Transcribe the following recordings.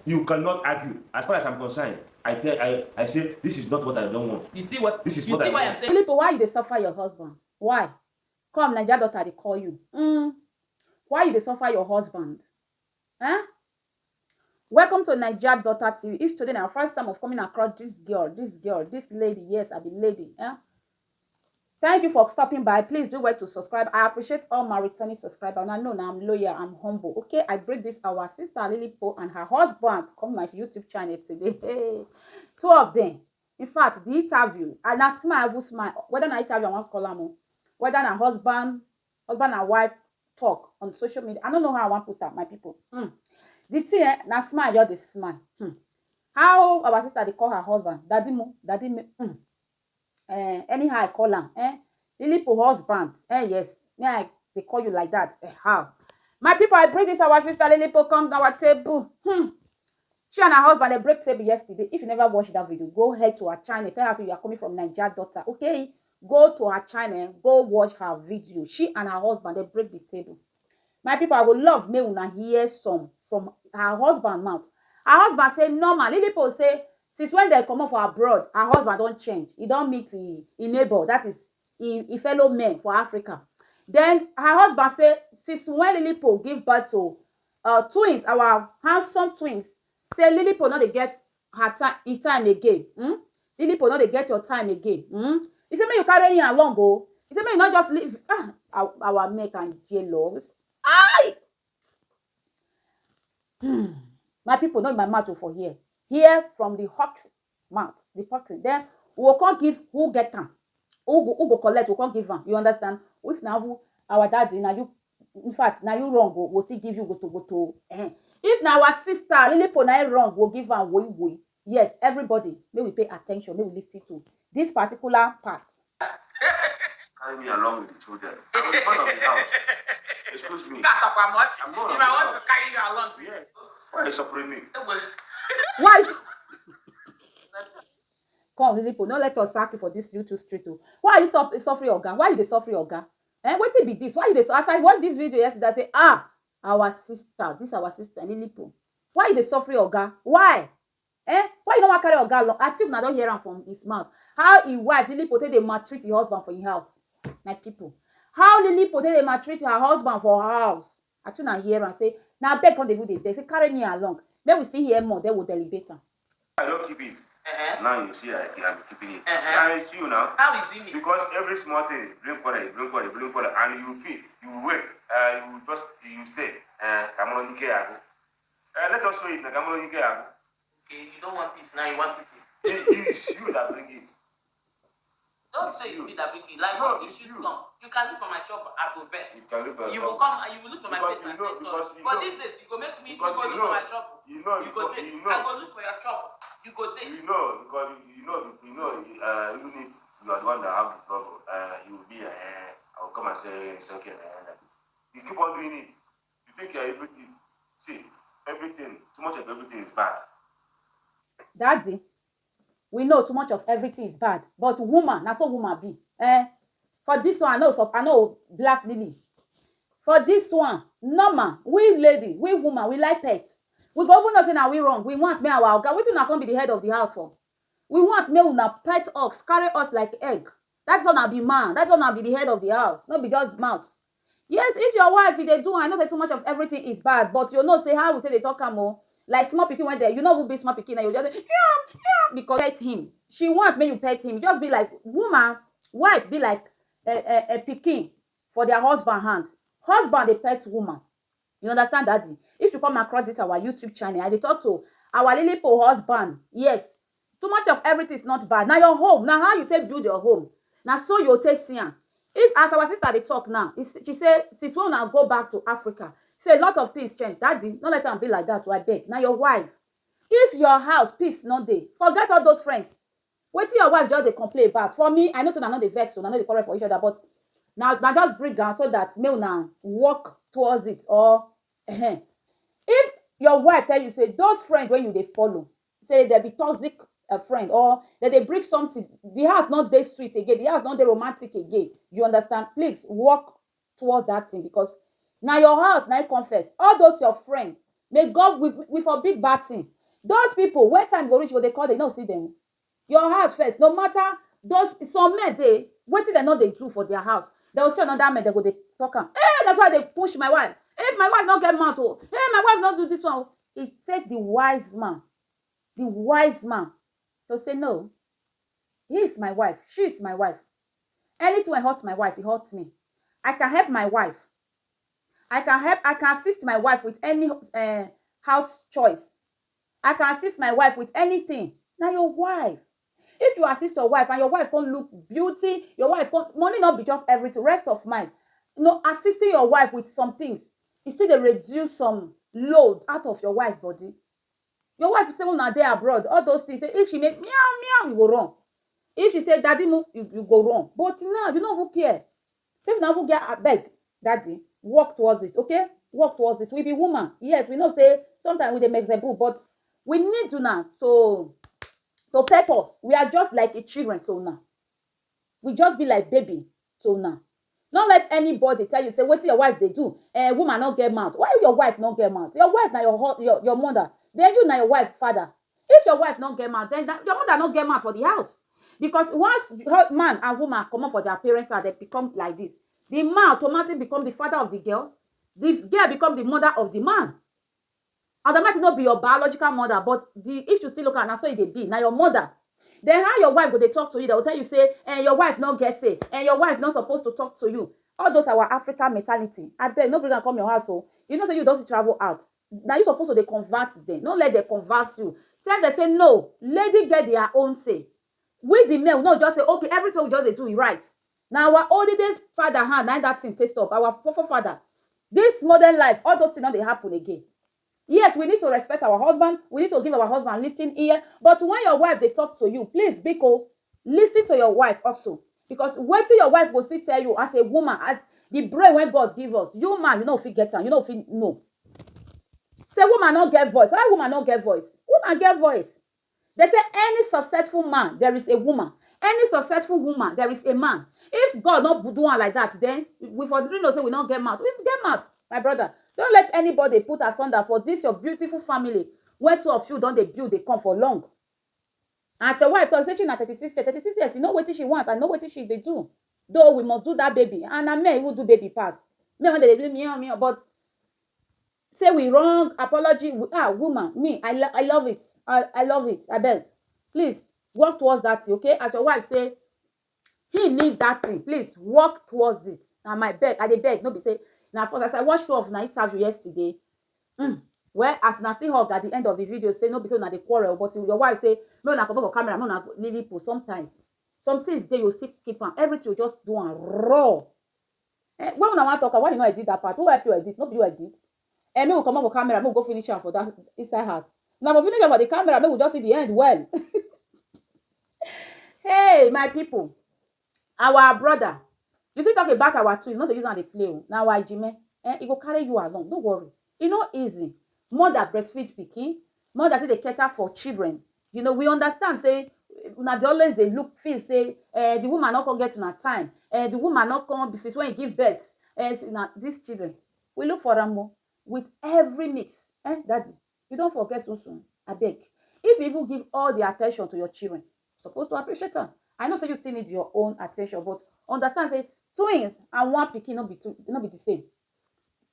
You cannot argue. As far as I'm concerned, I say this is not what I don't want. You see what? This is what I want. I'm saying. LILLY Pope, why you dey suffer your husband? Why? Come, Naija Daughter, they call you. Why you dey suffer your husband? Huh? Welcome to Naija Daughter TV. If today na first time of coming across this lady, yes, I be lady. Thank you for stopping by. Please do well to subscribe. I appreciate all my returning subscribers. And I know now I'm loyal, I'm humble. Okay, I bring this our sister LILLY Pope and her husband come my YouTube channel today. Two of them. In fact, the interview, and I smile, whether na interview I want to call them, whether na husband and wife talk on social media. I don't know how I want to put that, my people. The thing, na smile, you're the smile. How our sister they call her husband? Daddy mo. Anyhow I call am, LILLY Pope husband, yes, yeah, they call you like that. How? My people, I bring this our sister LILLY Pope come to our table. She and her husband, they break table yesterday. If you never watched that video, go head to her channel. Tell her so you are coming from Naija Daughter. Okay? Go to her channel, go watch her video. She and her husband, they break the table. My people, I would love me when I hear some from her husband mouth. Her husband say, normal. LILLY Pope say, since when they come up for abroad, her husband don't change. He don't meet his neighbor. That is a fellow man for Africa. Then her husband say, since when LILLY Pope give birth to twins, our handsome twins, say LILLY Pope not they get her time again. LILLY Pope not they get your time again. He said, may you carry him along, go. He said, may you not just leave our make and jealous. My people, not in my mouth for here. Hear from the hawk's mouth, the hawk's. Then we will can't give who get them, who go collect, we can't give them. You understand? If now our daddy, now you, in fact, now you wrong, we'll still give you go to. If now our sister LILLY Pope now wrong, we'll give her we. Yes, everybody, may we pay attention, may we listen to this particular part. Carry me along with the children. I'm the man of the house. Excuse me. If I want to carry you along. Yes. Why are you suffering me? Why? Come, LILLY Pope, don't let us sack you for this YouTube street. Why are you suffering, Oga? Why are you suffering, Oga? What it be this? Why you dey? As I watch this video yesterday, I say, our sister, this our sister, LILLY Pope. Why you dey suffering, Oga? Why? Why you don't want to carry Oga along? I think I don't hear him from his mouth. How his wife LILLY Pope they maltreat his husband for his house. My people. How LILLY Pope they maltreat her husband for her house. I think I hear and say, now beg on the video they say carry me along. Then we still hear more. They will deliberate. I don't keep it. Now you see I'm keeping it. And it's you now. How is it? Because every small thing, bring water, and you feel, you wait, you stay. Let us show it. Okay, you don't want peace now, you want pieces. It is you that bring it. Don't say it's me that bring it. Like, no, what issues come? You can look for my job at the vest. You can look for you will come and you will look for my because face. But these days, you go make me look for my trouble. I go look for your trouble. You go there. Even if you are the one that have the trouble, you will be I will come and say it's okay. You keep on doing it. You think you're everything. See, everything, too much of everything is bad. Daddy, we know too much of everything is bad. But woman, that's what woman be. For this one, I know blast Lily. For this one, normal, we lady, we woman, we like pets. We go even not say now we wrong. We want me our God. We do not come be the head of the house for. We want me una pet us, carry us like egg. That's what I be man. That's what I be the head of the house. Not be just mouth. Yes, if your wife, if they do, I know say too much of everything is bad, but you know say how we tell they talk more. Like small pikin when they, you know who be small pikin and you just because pet him. She wants me you pet him. Just be like woman, wife be like a pikin for their husband hand. Husband they pet woman. You understand, Daddy? If you come across this our YouTube channel, I dey talk to our LILLY Pope husband. Yes, too much of everything is not bad. Now your home, now how you take build your home. Now so you take see am. If as our sister they talk now, she say since when I go back to Africa, say a lot of things change. Daddy, don't let them be like that. I beg. Now your wife, if your house peace not dey, forget all those friends. Wait till your wife just dey complain about. For me, I know so na not the vex, so na not the correct for each other, but now just bring down so that may now walk towards it or. If your wife tell you say those friends when you they follow say they be toxic friend or that they bring something, the house not dey sweet again, the house not dey romantic again, you understand, please walk towards that thing because now your house now confess all those your friends May God we forbid bad thing. Those people, when time go reach, go they call, they no see them. Your house first, no matter those some men they wetin they know they do for their house. They will see another man, they go they talk am. Hey, that's why they push my wife. Hey, my wife don't get mouth. Oh, hey, my wife don't do this one. It take the wise man to say no. He is my wife. She is my wife. Anything will hurt my wife, it hurts me. I can help my wife. I can assist my wife with any house choice. I can assist my wife with anything. Now your wife. If you assist your wife and your wife can't look beauty, your wife can't, money not be just everything, rest of mind. You know, assisting your wife with some things, you see they reduce some load out of your wife body. Your wife say when are there abroad, all those things, if she make meow meow, you go wrong. If she say daddy move, you go wrong. But now you don't even care. So if you don't get a beg, daddy, work towards it, okay? Work towards it. We be woman. Yes, we know say sometimes we dey make example, but we need to now to pet us. We are just like a children so now. We just be like baby so now. Not let anybody tell you say wetin your wife dey do. Woman not get mouth. Why your wife not get mouth? Your wife na your mother. Then you na your wife father. If your wife not get mouth, then your mother not get mouth for the house. Because once man and woman come up for their parents and they become like this, the man automatically become the father of the girl. The girl become the mother of the man. And the man not be your biological mother, but if you still look at now, so it dey be now your mother. Then how your wife go they talk to you? They will tell you say, your wife not get say, and your wife not supposed to talk to you. All those are our African mentality. I bet nobody can come your house. So you know, say you don't travel out. Now you supposed to they convert them. Don't let them converse you. Tell them say no. Lady get their own say. We the men will not just say okay, everything we just they do it right. Now our oldest father hand now that thing taste up. Our forefather. This modern life, all those things now they happen again. Yes, we need to respect our husband. We need to give our husband listening ear. But when your wife they talk to you, please, Biko, listen to your wife also. Because wait till your wife will still tell you as a woman, as the brain when God give us, you man, you know if you get her, you know if you know. Say woman not get voice. Why woman not get voice? Woman get voice. They say any successful man, there is a woman. Any successful woman, there is a man. If God not do one like that, then we for know say we not get mad. We get mad, my brother. Don't let anybody put asunder for this your beautiful family. Where two of you don't they build, they come for long. And your wife talk say she na 36 years. 36 years, you know what she want, I know what she they do. Though we must do that baby. And I may even do baby pass. Me when they do me, but say we wrong, apology. Woman, me, I love it. I love it. I beg. Please work towards that thing, okay? As your wife say, he need that thing. Please work towards it. And my beg, I dey beg. No be say now first as I watched two of na interview yesterday. Well, as una still hug at the end of the video, say no be say una dey quarrel, but your wife say no na come for camera, no na Lily Pope. Sometimes some things dey you still keep am. Everything you just do am raw. When una wan talk, why you no edit that part? Who help you edit? No be you edit. Me will come up for camera, me will go finish am for that inside house. Now for finish am for the camera, me will just see the end well. Hey, my people, our brother, you see talk about our twin, not the use am dey play. Now why Jimmy? He go carry you along. Don't worry. E no easy. Mother breastfeed pikin, mother say they cater for children. You know, we understand say una dey always dey look feel say the woman not come get una time. The woman not come since when you give birth. Now these children, we look for them more with every mix. Daddy, you don't forget so soon. I beg. If you even give all the attention to your children, you're supposed to appreciate them. I know say you still need your own attention, but understand say twins and one pikin not be the same.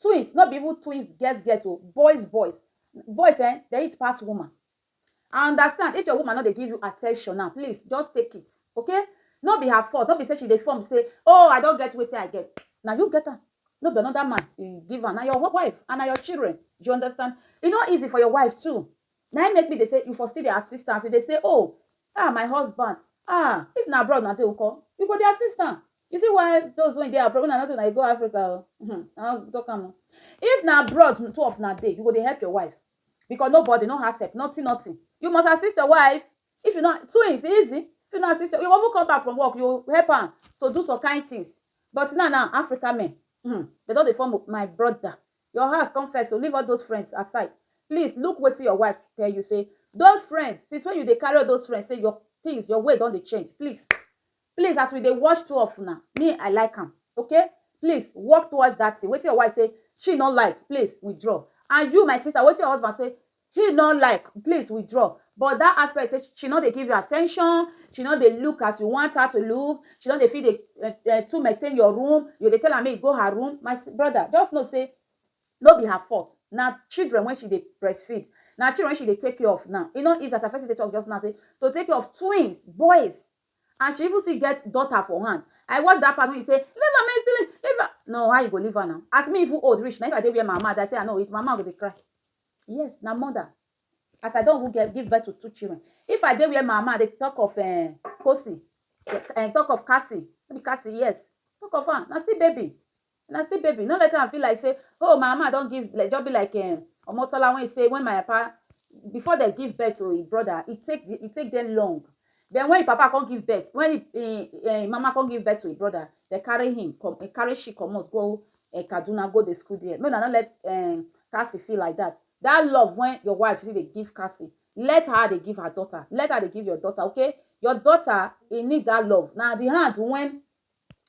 Twins, not be even twins, girls, so boys. Boys, they eat past woman. I understand if your woman not they give you attention now, please just take it. Okay? Not be her fault. Not be say she dey form say, oh, I don't get what I get. Now you get her. No be another man you give her. Now your wife and now your children. Do you understand? It's not easy for your wife too. Now it make me they say you for still the assistance. They say, oh, my husband. If na abroad na they will call, you go the assistant. You see why those when they are abroad, not when I go Africa. If na abroad, 2 of na day, you go to help your wife. Because nobody, no help, nothing. You must assist your wife. If you not, twins, easy. If you not assist, you won't come back from work, you help her to do some kind things. But now, African men, they don't form my brother. Your house come first, so leave all those friends aside. Please look what your wife tell you. Say those friends, since when you they carry those friends, say your things, your way don't they change. Please, as we they watch 2 of now, me I like them. Okay, please work towards that thing. Wait till your wife say she not like. Please withdraw. And you, my sister, what your husband say? He not like, please withdraw. But that aspect say she know they give you attention, she know they look as you want her to look, she know they feel they to maintain your room, you they tell her make go her room. My brother, just know say no be her fault. Now children when she dey breastfeed, now children when she dey take care of now. You know, is as a first they talk just now say to take care of twins, boys. And she even still get daughter for hand. I watch that part when he say, leave her, leave her. No, how you go leave her now? As me even old rich, now if I dey where my mother, I say, I know it, my mama go dey cry. Yes, now mother. As I don't even give birth to 2 children. If I dey where my mama, they talk of Kosi, talk of Cassie, maybe Cassie, yes. Talk of her, now still baby. Now still baby. No let her feel like say, oh, my mama don't give, like, just be like Omotola when he say, when my papa, before they give birth to his brother, it take them long. Then when papa can't give birth, when mama can't give birth to his brother, they carry him, carry she come out, go Kaduna, go to school there. Maybe not let Cassie feel like that. That love when your wife see they give Cassie, let her they give her daughter. Let her they give your daughter, okay? Your daughter, you need that love. Now the hand when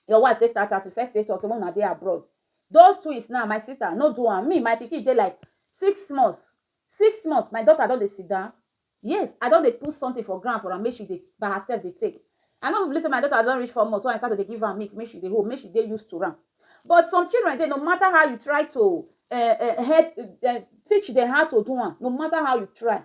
your wife they start as you first say to when they abroad. Those twins now, my sister, no do one. Me, my pikin, they like 6 months. 6 months, my daughter don't they sit down. Yes, I don't they put something for ground for her, make she they by herself they take. I know listen, my daughter don't reach 4 months, so I started to give her milk, make she they hold, make she they used to run. But some children, they no matter how you try to help teach them how to do one, no matter how you try,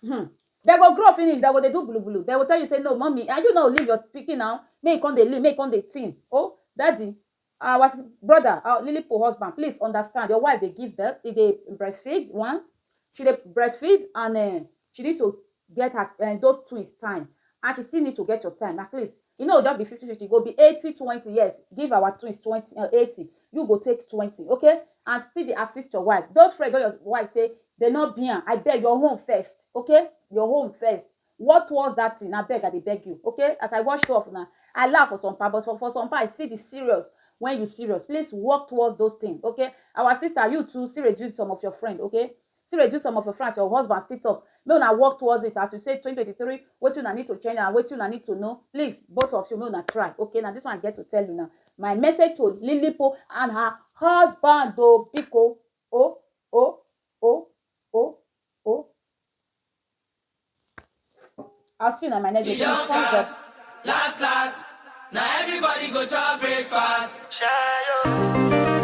they go grow finish, they go they do blue blue. They will tell you say no, mommy, and you know leave your pikin now, make on the leave, make on the teen. Oh, daddy, our brother, our LILLY POPE husband, please understand. Your wife they give birth, they breastfeed one, she they breastfeed and she need to get her those twins time, and she still need to get your time at least. You know, just be 50-50, go be 80-20. Yes, give our twins 80. You go take 20, okay? And still they assist your wife. Those friends your wife say they not bien. I beg your home first, okay? Your home first. What was that thing? I beg, I beg you, okay? As I watch off now, I laugh for some part, but for some part, I see the serious. When you serious, please work towards those things, okay? Our sister, you too, see reduce some of your friend, okay? See reduce some of your friends, your husband still talk. May una work towards it. As you say 2023, what you need to change and what you need to know. Please, both of you may una try. Okay, now this one I get to tell you now. My message to LILLY POPE and her husband, though, Biko. Oh, oh, oh, oh, oh. I'll see you in my next video. Last, now everybody go to breakfast. Share